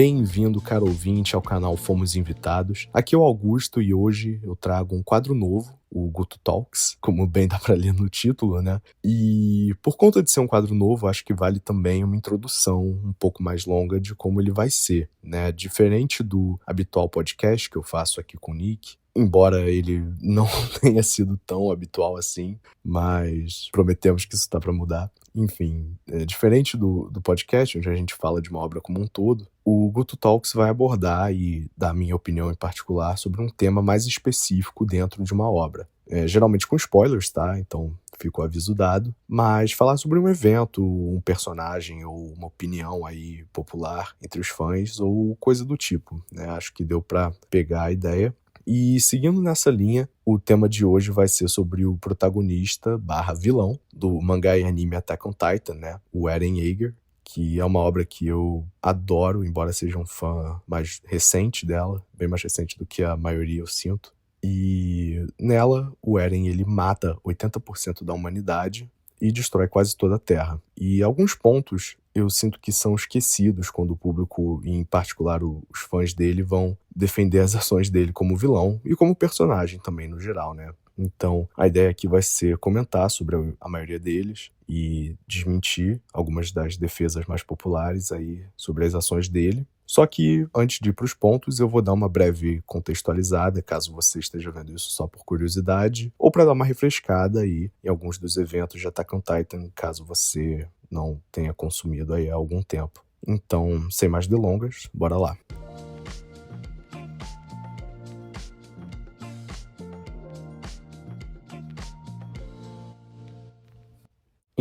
Bem-vindo, caro ouvinte, ao canal Fomos Invitados. Aqui é o Augusto e hoje eu trago um quadro novo, o Guto Talks, como bem dá pra ler no título, né? E por conta de ser um quadro novo, acho que vale também uma introdução um pouco mais longa de como ele vai ser, né? Diferente do habitual podcast que eu faço aqui com o Nick, embora ele não tenha sido tão habitual assim, mas prometemos que isso tá pra mudar. Enfim, diferente do podcast, onde a gente fala de uma obra como um todo, o Guto Talks vai abordar e dar minha opinião em particular sobre um tema mais específico dentro de uma obra. Geralmente com spoilers, tá? Então fica o aviso dado. Mas falar sobre um evento, um personagem ou uma opinião aí popular entre os fãs ou coisa do tipo, né? Acho que deu pra pegar a ideia. E seguindo nessa linha, o tema de hoje vai ser sobre o protagonista / vilão do mangá e anime Attack on Titan, né? O Eren Yeager, que é uma obra que eu adoro, embora seja um fã mais recente dela, bem mais recente do que a maioria eu sinto. E nela, o Eren ele mata 80% da humanidade e destrói quase toda a Terra. E alguns pontos eu sinto que são esquecidos quando o público, e em particular os fãs dele, vão defender as ações dele como vilão e como personagem também no geral, né? Então, a ideia aqui vai ser comentar sobre a maioria deles e desmentir algumas das defesas mais populares aí sobre as ações dele. Só que, antes de ir para os pontos, eu vou dar uma breve contextualizada, caso você esteja vendo isso só por curiosidade, ou para dar uma refrescada aí em alguns dos eventos de Attack on Titan, caso você não tenha consumido aí há algum tempo. Então, sem mais delongas, bora lá.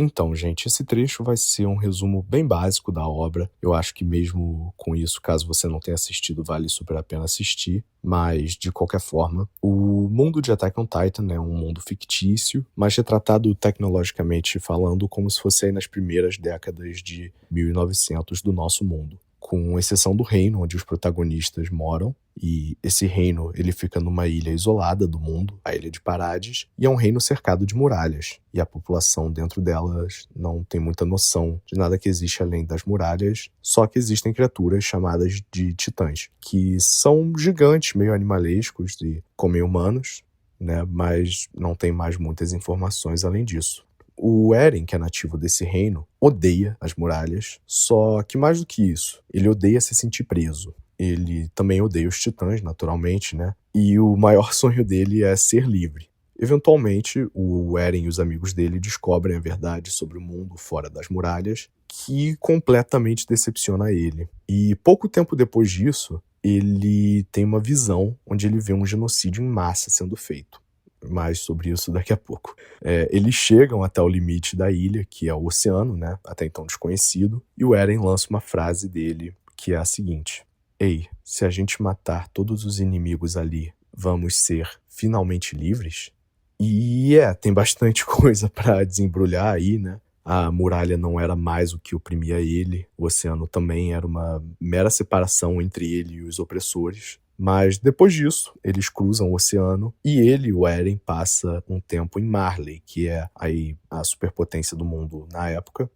Então, gente, esse trecho vai ser um resumo bem básico da obra. Eu acho que mesmo com isso, caso você não tenha assistido, vale super a pena assistir. Mas, de qualquer forma, o mundo de Attack on Titan é um mundo fictício, mas retratado tecnologicamente falando como se fosse aí nas primeiras décadas de 1900 do nosso mundo. Com exceção do reino onde os protagonistas moram, e esse reino ele fica numa ilha isolada do mundo, a Ilha de Parades, e é um reino cercado de muralhas, e a população dentro delas não tem muita noção de nada que existe além das muralhas, só que existem criaturas chamadas de titãs, que são gigantes, meio animalescos e comem humanos, né, mas não tem mais muitas informações além disso. O Eren, que é nativo desse reino, odeia as muralhas, só que mais do que isso, ele odeia se sentir preso. Ele também odeia os titãs, naturalmente, né? E o maior sonho dele é ser livre. Eventualmente, o Eren e os amigos dele descobrem a verdade sobre o mundo fora das muralhas, que completamente decepciona ele. E pouco tempo depois disso, ele tem uma visão onde ele vê um genocídio em massa sendo feito. Mais sobre isso daqui a pouco. Eles chegam até o limite da ilha, que é o oceano, né, até então desconhecido, e o Eren lança uma frase dele, que é a seguinte: "Ei, se a gente matar todos os inimigos ali, vamos ser finalmente livres?" E tem bastante coisa pra desembrulhar aí, né? A muralha não era mais o que oprimia ele, o oceano também era uma mera separação entre ele e os opressores. Mas depois disso, eles cruzam o oceano e ele, o Eren, passa um tempo em Marley, que é aí a superpotência do mundo na época,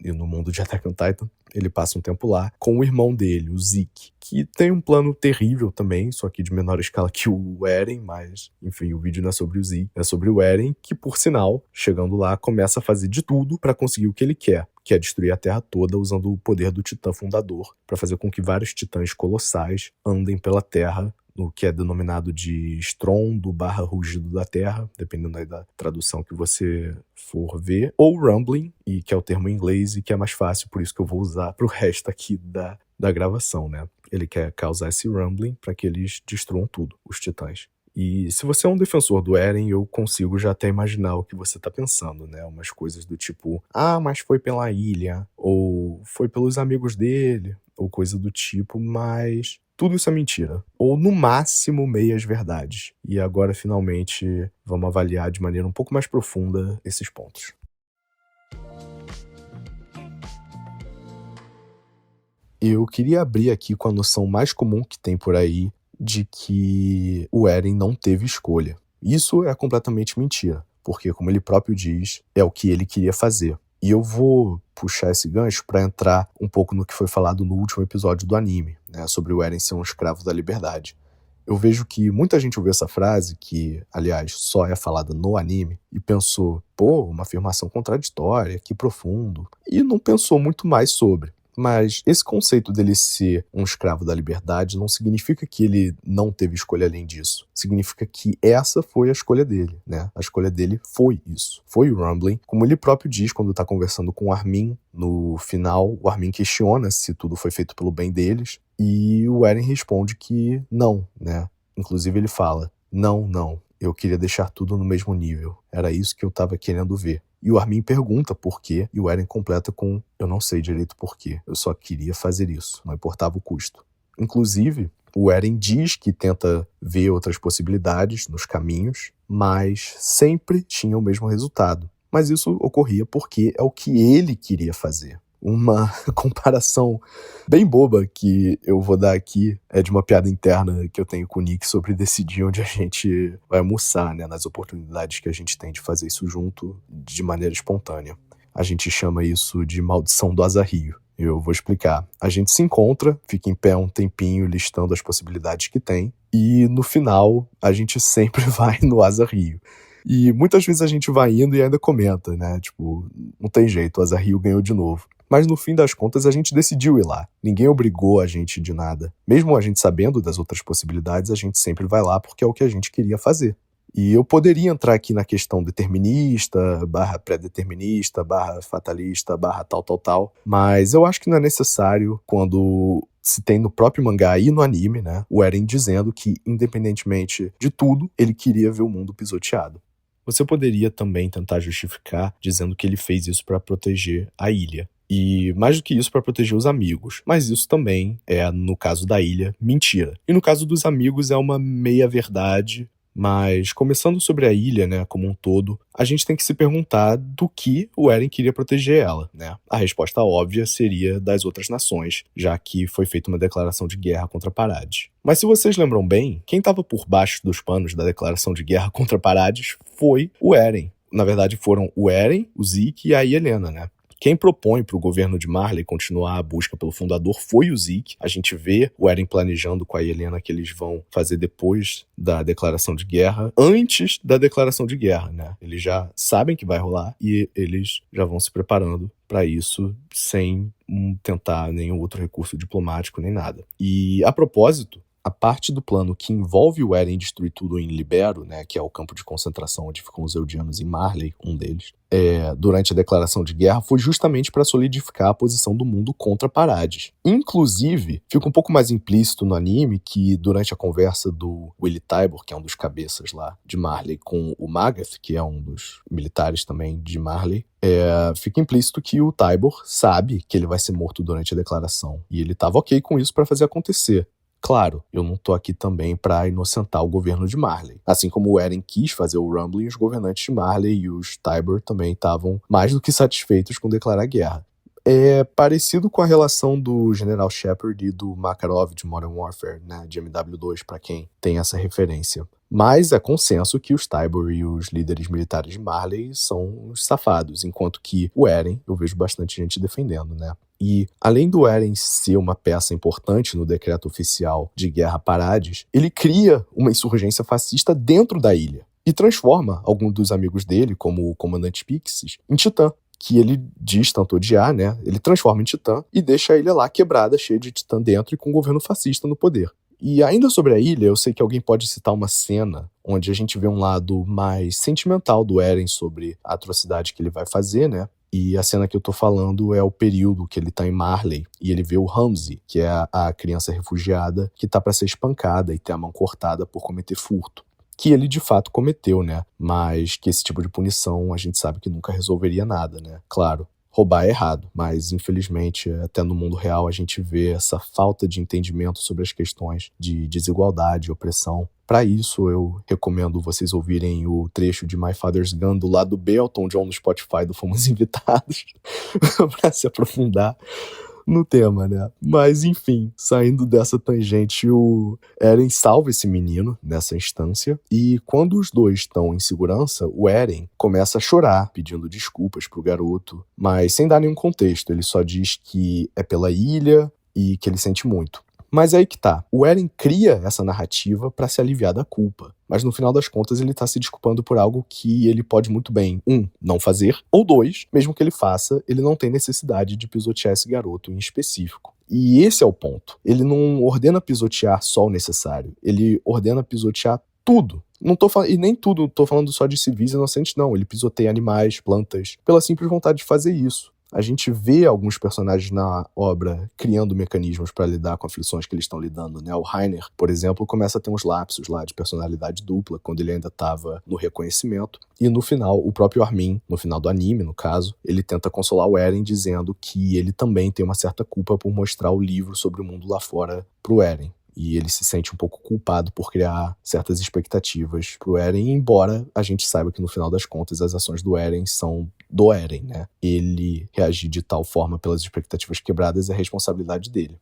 e no mundo de Attack on Titan. Ele passa um tempo lá com o irmão dele, o Zeke, que tem um plano terrível também, só que de menor escala que o Eren, mas, enfim, o vídeo não é sobre o Zeke, é sobre o Eren, que, por sinal, chegando lá, começa a fazer de tudo pra conseguir o que ele quer, que é destruir a Terra toda usando o poder do Titã Fundador, pra fazer com que vários titãs colossais andem pela Terra, no que é denominado de estrondo / rugido da Terra, dependendo aí da tradução que você for ver, ou rumbling, e que é o termo em inglês e que é mais fácil, por isso que eu vou usar pro resto aqui da gravação, né? Ele quer causar esse rumbling para que eles destruam tudo, os titãs. E se você é um defensor do Eren, eu consigo já até imaginar o que você tá pensando, né? Umas coisas do tipo, mas foi pela ilha, ou foi pelos amigos dele, ou coisa do tipo, mas tudo isso é mentira. Ou, no máximo, meias verdades. E agora, finalmente, vamos avaliar de maneira um pouco mais profunda esses pontos. Eu queria abrir aqui com a noção mais comum que tem por aí de que o Eren não teve escolha. Isso é completamente mentira, porque, como ele próprio diz, é o que ele queria fazer. E eu vou puxar esse gancho para entrar um pouco no que foi falado no último episódio do anime, né, sobre o Eren ser um escravo da liberdade. Eu vejo que muita gente ouviu essa frase, que, aliás, só é falada no anime, e pensou, pô, uma afirmação contraditória, que profundo, e não pensou muito mais sobre. Mas esse conceito dele ser um escravo da liberdade não significa que ele não teve escolha além disso. Significa que essa foi a escolha dele, né? A escolha dele foi isso. Foi o Rumbling. Como ele próprio diz quando tá conversando com o Armin, no final, o Armin questiona se tudo foi feito pelo bem deles, e o Eren responde que não, né? Inclusive ele fala, não, eu queria deixar tudo no mesmo nível. Era isso que eu tava querendo ver. E o Armin pergunta por quê, e o Eren completa com, eu não sei direito por quê, eu só queria fazer isso, não importava o custo. Inclusive, o Eren diz que tenta ver outras possibilidades nos caminhos, mas sempre tinha o mesmo resultado. Mas isso ocorria porque é o que ele queria fazer. Uma comparação bem boba que eu vou dar aqui é de uma piada interna que eu tenho com o Nick sobre decidir onde a gente vai almoçar, né, nas oportunidades que a gente tem de fazer isso junto de maneira espontânea. A gente chama isso de maldição do Asa Rio. Eu vou explicar. A gente se encontra, fica em pé um tempinho listando as possibilidades que tem, e no final a gente sempre vai no Asa Rio. E muitas vezes a gente vai indo e ainda comenta, né? Tipo, não tem jeito, o Asa Rio ganhou de novo. Mas no fim das contas a gente decidiu ir lá. Ninguém obrigou a gente de nada. Mesmo a gente sabendo das outras possibilidades, a gente sempre vai lá porque é o que a gente queria fazer. E eu poderia entrar aqui na questão determinista, barra pré-determinista, barra fatalista, barra tal, mas eu acho que não é necessário quando se tem no próprio mangá e no anime, né, o Eren dizendo que, independentemente de tudo, ele queria ver o mundo pisoteado. Você poderia também tentar justificar dizendo que ele fez isso para proteger a ilha. E mais do que isso, para proteger os amigos. Mas isso também é, no caso da ilha, mentira. E no caso dos amigos é uma meia-verdade. Mas, começando sobre a ilha, né, como um todo, a gente tem que se perguntar do que o Eren queria proteger ela, né? A resposta óbvia seria das outras nações, já que foi feita uma declaração de guerra contra Parades. Mas se vocês lembram bem, quem estava por baixo dos panos da declaração de guerra contra Parades foi o Eren. Na verdade, foram o Eren, o Zeke e a Helena, né? Quem propõe para o governo de Marley continuar a busca pelo fundador foi o Zeke. A gente vê o Eren planejando com a Helena que eles vão fazer depois da declaração de guerra, antes da declaração de guerra, né? Eles já sabem que vai rolar e eles já vão se preparando para isso sem tentar nenhum outro recurso diplomático nem nada. E, a propósito, a parte do plano que envolve o Eren destruir tudo em Libero, né, que é o campo de concentração onde ficam os Eldianos em Marley, um deles, durante a declaração de guerra, foi justamente para solidificar a posição do mundo contra Parades. Inclusive, fica um pouco mais implícito no anime que durante a conversa do Willy Tybur, que é um dos cabeças lá de Marley, com o Magath, que é um dos militares também de Marley, fica implícito que o Tybur sabe que ele vai ser morto durante a declaração. E ele estava ok com isso para fazer acontecer. Claro, eu não tô aqui também para inocentar o governo de Marley. Assim como o Eren quis fazer o Rumbling, os governantes de Marley e os Tybur também estavam mais do que satisfeitos com declarar guerra. É parecido com a relação do General Shepard e do Makarov de Modern Warfare, né, de MW2, para quem tem essa referência. Mas é consenso que os Tybur e os líderes militares de Marley são os safados, enquanto que o Eren, eu vejo bastante gente defendendo, né? E, além do Eren ser uma peça importante no decreto oficial de guerra a Parades, ele cria uma insurgência fascista dentro da ilha e transforma alguns dos amigos dele, como o comandante Pixis, em Titã, que ele diz tanto odiar, né? Ele transforma em Titã e deixa a ilha lá quebrada, cheia de Titã dentro e com um governo fascista no poder. E ainda sobre a ilha, eu sei que alguém pode citar uma cena onde a gente vê um lado mais sentimental do Eren sobre a atrocidade que ele vai fazer, né? E a cena que eu tô falando é o período que ele tá em Marley e ele vê o Ramsey, que é a criança refugiada que tá pra ser espancada e ter a mão cortada por cometer furto. Que ele de fato cometeu, né? Mas que esse tipo de punição a gente sabe que nunca resolveria nada, né? Claro, roubar é errado, mas infelizmente até no mundo real a gente vê essa falta de entendimento sobre as questões de desigualdade e opressão. Para isso, eu recomendo vocês ouvirem o trecho de My Father's Gun do lado B, Elton John no Spotify do Fomos Invitados, para se aprofundar no tema, né? Mas, enfim, saindo dessa tangente, o Eren salva esse menino nessa instância, e quando os dois estão em segurança, o Eren começa a chorar, pedindo desculpas pro garoto, mas sem dar nenhum contexto. Ele só diz que é pela ilha e que ele sente muito. Mas aí que tá. O Eren cria essa narrativa pra se aliviar da culpa. Mas no final das contas ele tá se desculpando por algo que ele pode muito bem, não fazer, ou dois, mesmo que ele faça, ele não tem necessidade de pisotear esse garoto em específico. E esse é o ponto. Ele não ordena pisotear só o necessário. Ele ordena pisotear tudo. Não tô e nem tudo, tô falando só de civis inocentes, não. Ele pisoteia animais, plantas, pela simples vontade de fazer isso. A gente vê alguns personagens na obra criando mecanismos para lidar com aflições que eles estão lidando, né? O Reiner, por exemplo, começa a ter uns lapsos lá de personalidade dupla, quando ele ainda estava no reconhecimento. E no final, o próprio Armin, no final do anime, no caso, ele tenta consolar o Eren dizendo que ele também tem uma certa culpa por mostrar o livro sobre o mundo lá fora pro Eren. E ele se sente um pouco culpado por criar certas expectativas pro Eren, embora a gente saiba que no final das contas as ações do Eren são do Eren, né? Ele reagir de tal forma pelas expectativas quebradas é responsabilidade dele.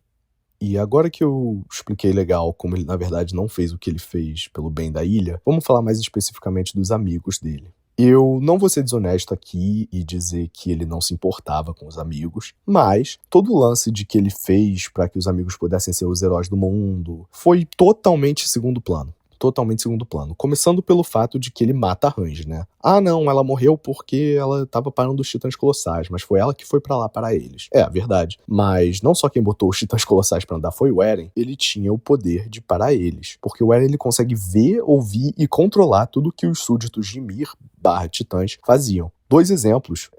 E agora que eu expliquei legal como ele na verdade não fez o que ele fez pelo bem da ilha, vamos falar mais especificamente dos amigos dele. Eu não vou ser desonesto aqui e dizer que ele não se importava com os amigos, mas todo o lance de que ele fez para que os amigos pudessem ser os heróis do mundo foi totalmente segundo plano. Totalmente segundo plano. Começando pelo fato de que ele mata a Range, né? Ah, não, ela morreu porque ela tava parando os titãs colossais, mas foi ela que foi pra lá para eles. É, a verdade. Mas não só quem botou os titãs colossais pra andar foi o Eren, ele tinha o poder de parar eles. Porque o Eren, ele consegue ver, ouvir e controlar tudo que os súditos de Ymir/titãs faziam. Dois exemplos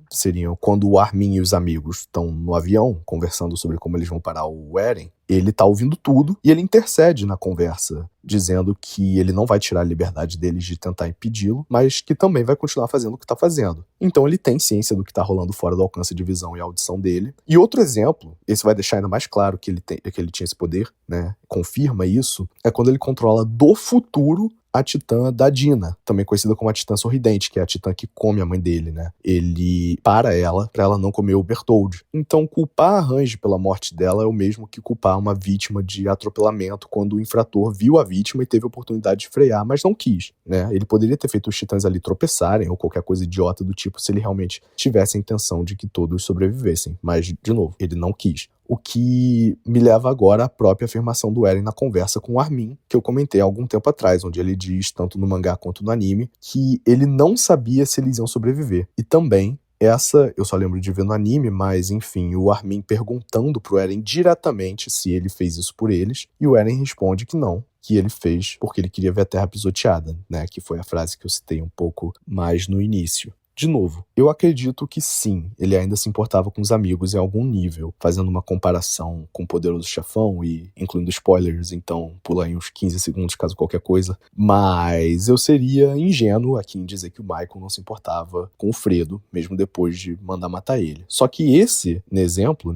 seriam quando o Armin e os amigos estão no avião conversando sobre como eles vão parar o Eren. Ele tá ouvindo tudo e ele intercede na conversa, dizendo que ele não vai tirar a liberdade deles de tentar impedi-lo, mas que também vai continuar fazendo o que tá fazendo. Então ele tem ciência do que tá rolando fora do alcance de visão e audição dele. E outro exemplo, esse vai deixar ainda mais claro que ele tinha esse poder, né? Confirma isso, é quando ele controla do futuro a titã da Dina, também conhecida como a titã sorridente, que é a titã que come a mãe dele, né? Ele para ela, pra ela não comer o Bertholdt. Então, culpar a Range pela morte dela é o mesmo que culpar uma vítima de atropelamento quando o infrator viu a vítima e teve a oportunidade de frear, mas não quis, né? Ele poderia ter feito os titãs ali tropeçarem ou qualquer coisa idiota do tipo se ele realmente tivesse a intenção de que todos sobrevivessem, mas, de novo, ele não quis. O que me leva agora à própria afirmação do Eren na conversa com o Armin, que eu comentei há algum tempo atrás, onde ele diz, tanto no mangá quanto no anime, que ele não sabia se eles iam sobreviver. E também, essa eu só lembro de ver no anime, mas enfim, o Armin perguntando pro Eren diretamente se ele fez isso por eles, e o Eren responde que não, que ele fez porque ele queria ver a terra pisoteada, né? Que foi a frase que eu citei um pouco mais no início. De novo, eu acredito que sim, ele ainda se importava com os amigos em algum nível, fazendo uma comparação com o Poderoso Chefão e incluindo spoilers, então pula aí uns 15 segundos caso qualquer coisa. Mas eu seria ingênuo aqui em dizer que o Michael não se importava com o Fredo, mesmo depois de mandar matar ele. Só que nesse exemplo,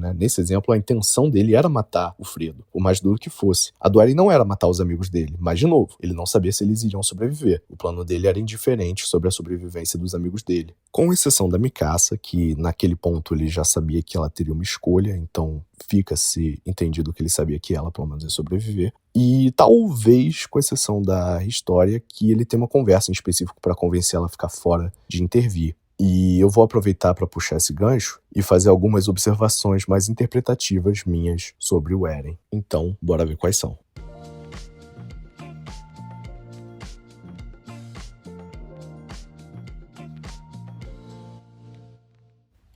a intenção dele era matar o Fredo, por mais duro que fosse. A do Eren não era matar os amigos dele, mas de novo, ele não sabia se eles iriam sobreviver. O plano dele era indiferente sobre a sobrevivência dos amigos dele. Com exceção da Mikasa, que naquele ponto ele já sabia que ela teria uma escolha, então fica-se entendido que ele sabia que ela pelo menos ia sobreviver. E talvez, com exceção da história, que ele tenha uma conversa em específico para convencer ela a ficar fora de intervir. E eu vou aproveitar para puxar esse gancho e fazer algumas observações mais interpretativas minhas sobre o Eren. Então, bora ver quais são.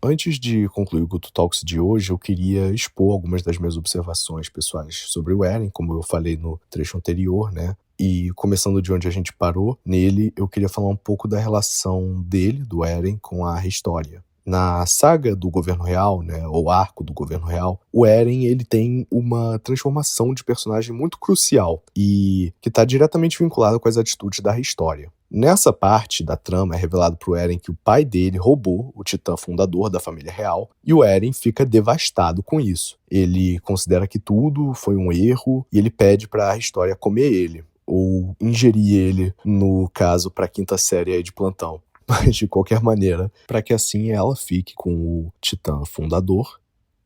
Antes de concluir o Guto Talks de hoje, eu queria expor algumas das minhas observações pessoais sobre o Eren, como eu falei no trecho anterior, né? E começando de onde a gente parou, nele eu queria falar um pouco da relação dele, do Eren, com a História. Na saga do Governo Real, né, ou arco do Governo Real, o Eren ele tem uma transformação de personagem muito crucial e que está diretamente vinculada com as atitudes da História. Nessa parte da trama é revelado pro Eren que o pai dele roubou o titã fundador da família real e o Eren fica devastado com isso. Ele considera que tudo foi um erro e ele pede pra História comer ele, ou ingerir ele, no caso pra quinta série aí de plantão. Mas de qualquer maneira, para que assim ela fique com o titã fundador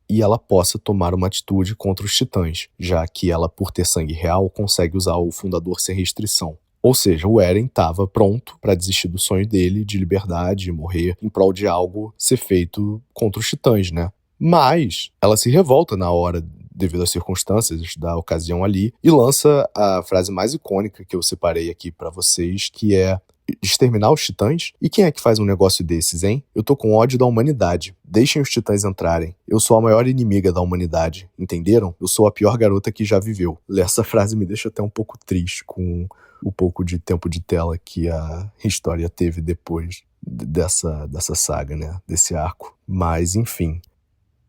e ela possa tomar uma atitude contra os titãs, já que ela, por ter sangue real, consegue usar o fundador sem restrição. Ou seja, o Eren estava pronto para desistir do sonho dele de liberdade e morrer em prol de algo ser feito contra os titãs, né? Mas ela se revolta na hora, devido às circunstâncias da ocasião ali, e lança a frase mais icônica que eu separei aqui para vocês, que é: exterminar os titãs? E quem é que faz um negócio desses, hein? Eu tô com ódio da humanidade. Deixem os titãs entrarem. Eu sou a maior inimiga da humanidade. Entenderam? Eu sou a pior garota que já viveu. Essa frase me deixa até um pouco triste com o pouco de tempo de tela que a história teve depois dessa saga, né? Desse arco. Mas, enfim.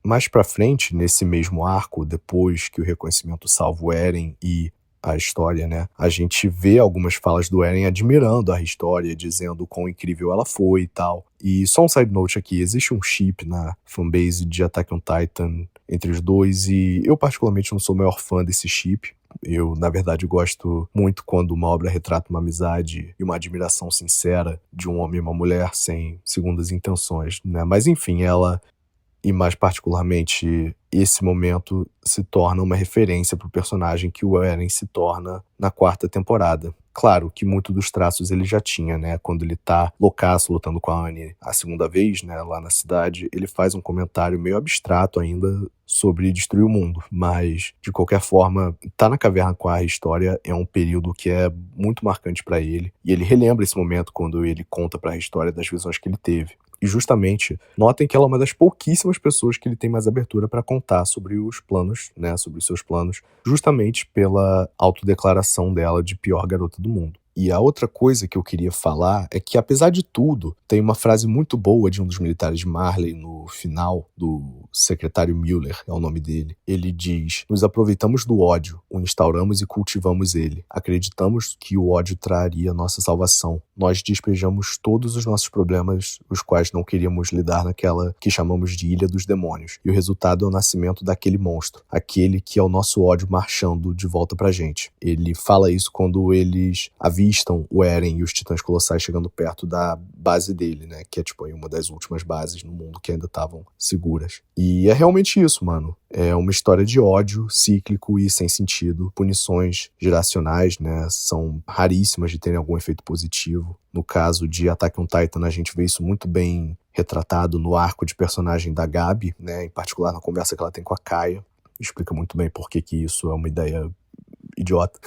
Mais pra frente, nesse mesmo arco, depois que o reconhecimento salva o Eren e a história, né? A gente vê algumas falas do Eren admirando a história, dizendo o quão incrível ela foi e tal. E só um side note aqui, existe um chip na fanbase de Attack on Titan entre os dois, e eu particularmente não sou o maior fã desse chip. Eu, na verdade, gosto muito quando uma obra retrata uma amizade e uma admiração sincera de um homem e uma mulher sem segundas intenções, né? Mas enfim, ela, e mais particularmente esse momento, se torna uma referência para o personagem que o Eren se torna na 4ª temporada. Claro que muito dos traços ele já tinha, né? Quando ele tá loucaço lutando com a Annie a segunda vez, né, lá na cidade, ele faz um comentário meio abstrato ainda sobre destruir o mundo. Mas, de qualquer forma, tá na caverna com a história é um período que é muito marcante para ele. E ele relembra esse momento quando ele conta para a história das visões que ele teve. E justamente, notem que ela é uma das pouquíssimas pessoas que ele tem mais abertura para contar sobre os planos, né, sobre os seus planos, justamente pela autodeclaração dela de pior garota do mundo. E a outra coisa que eu queria falar é que, apesar de tudo, tem uma frase muito boa de um dos militares de Marley no final, do secretário Müller, é o nome dele. Ele diz: nos aproveitamos do ódio, o instauramos e cultivamos ele. Acreditamos que o ódio traria nossa salvação. Nós despejamos todos os nossos problemas, os quais não queríamos lidar, naquela que chamamos de Ilha dos Demônios. E o resultado é o nascimento daquele monstro, aquele que é o nosso ódio marchando de volta pra gente. Ele fala isso quando eles avistam o Eren e os Titãs Colossais chegando perto da base dele, né? Que é tipo aí uma das últimas bases no mundo que ainda estavam seguras. E é realmente isso, mano. É uma história de ódio cíclico e sem sentido. Punições geracionais, né, são raríssimas de terem algum efeito positivo. No caso de Attack on Titan, a gente vê isso muito bem retratado no arco de personagem da Gabi, né, em particular na conversa que ela tem com a Kaia. Explica muito bem por que isso é uma ideia idiota,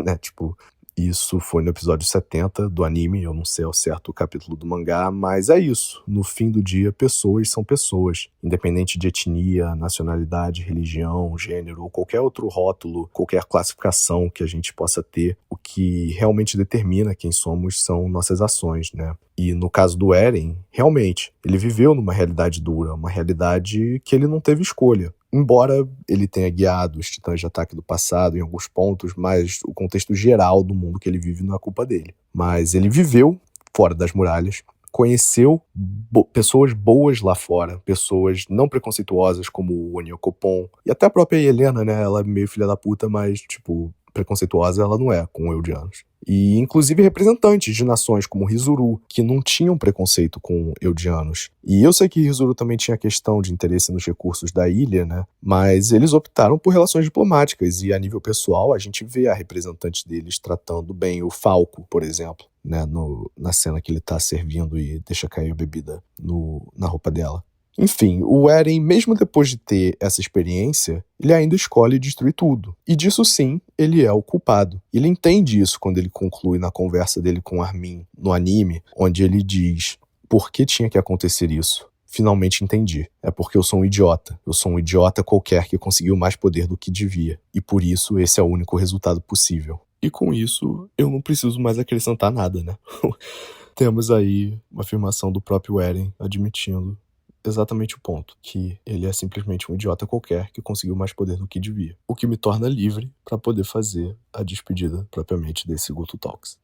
né, tipo... Isso foi no episódio 70 do anime, eu não sei ao certo o capítulo do mangá, mas é isso. No fim do dia, pessoas são pessoas, independente de etnia, nacionalidade, religião, gênero ou qualquer outro rótulo, qualquer classificação que a gente possa ter. O que realmente determina quem somos são nossas ações, né? E no caso do Eren, realmente, ele viveu numa realidade dura, uma realidade que ele não teve escolha. Embora ele tenha guiado os titãs de ataque do passado em alguns pontos, mas o contexto geral do mundo que ele vive não é culpa dele. Mas ele viveu fora das muralhas, conheceu pessoas boas lá fora, pessoas não preconceituosas como o Onyokopon, e até a própria Helena, né? Ela é meio filha da puta, mas, tipo, preconceituosa ela não é com Eldianos. E inclusive representantes de nações como Rizuru, que não tinham preconceito com Eldianos. E eu sei que Rizuru também tinha questão de interesse nos recursos da ilha, né? Mas eles optaram por relações diplomáticas, e a nível pessoal a gente vê a representante deles tratando bem o Falco, por exemplo, né? Na cena que ele tá servindo e deixa cair a bebida na roupa dela. Enfim, o Eren, mesmo depois de ter essa experiência, ele ainda escolhe destruir tudo. E disso sim, ele é o culpado. Ele entende isso quando ele conclui na conversa dele com Armin no anime, onde ele diz: por que tinha que acontecer isso? Finalmente entendi. É porque eu sou um idiota. Eu sou um idiota qualquer que conseguiu mais poder do que devia. E por isso esse é o único resultado possível. E com isso, eu não preciso mais acrescentar nada, né? Temos aí uma afirmação do próprio Eren admitindo exatamente o ponto, que ele é simplesmente um idiota qualquer que conseguiu mais poder do que devia. O que me torna livre para poder fazer a despedida propriamente desse Goto Talks.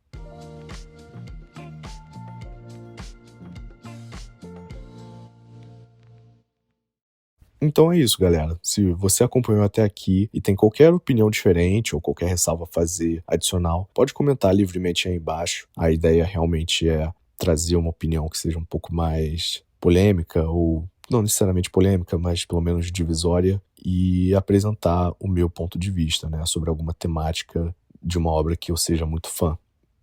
Então é isso, galera. Se você acompanhou até aqui e tem qualquer opinião diferente ou qualquer ressalva a fazer adicional, pode comentar livremente aí embaixo. A ideia realmente é trazer uma opinião que seja um pouco mais polêmica ou não necessariamente polêmica, mas pelo menos divisória, e apresentar o meu ponto de vista, né, sobre alguma temática de uma obra que eu seja muito fã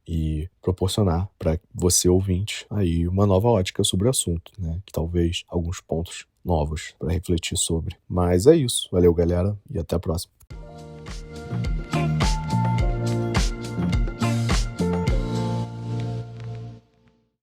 e proporcionar para você, ouvinte, aí uma nova ótica sobre o assunto, né, que talvez alguns pontos novos para refletir sobre. Mas é isso. Valeu, galera, e até a próxima.